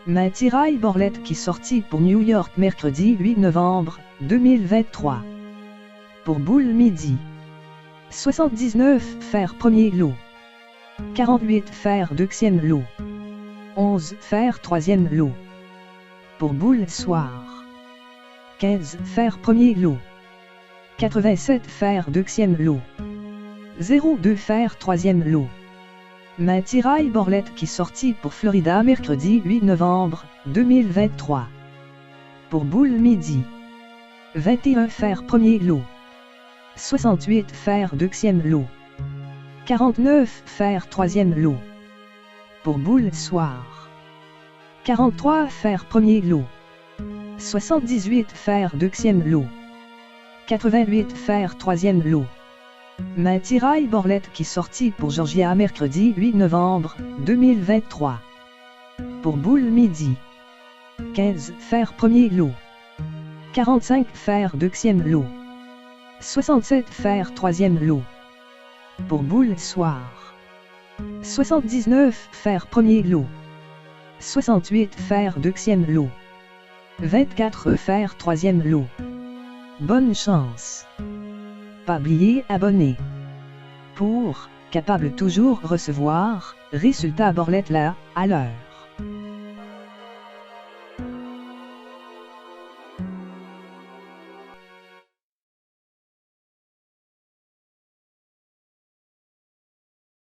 Ma tiraille Borlette qui sortit pour New York mercredi 8 novembre 2023. Pour boule midi. 79 fer premier lot. 48 fer deuxième lot. 11 fer troisième lot. Pour boule soir. 15 fer premier lot. 87 fer deuxième lot. 02 fer troisième lot. Ma tiraille Borlette qui sortit pour Florida mercredi 8 novembre 2023. Pour boule midi. 21 fer premier lot. 68 fer deuxième lot. 49 fer troisième lot. Pour boule soir. 43 fer premier lot. 78 fer deuxième lot. 88 fer troisième lot. Ma tiraille Borlette qui sortit pour Georgia mercredi 8 novembre 2023. Pour boule midi. 15 fer premier lot. 45 fer deuxième lot. 67 fer troisième lot. Pour boule soir. 79 fer premier lot. 68 fer deuxième lot. 24 fer troisième lot. Bonne chance. Pas oublier abonner. Pour, capable toujours recevoir, résultat Borlette là, à l'heure.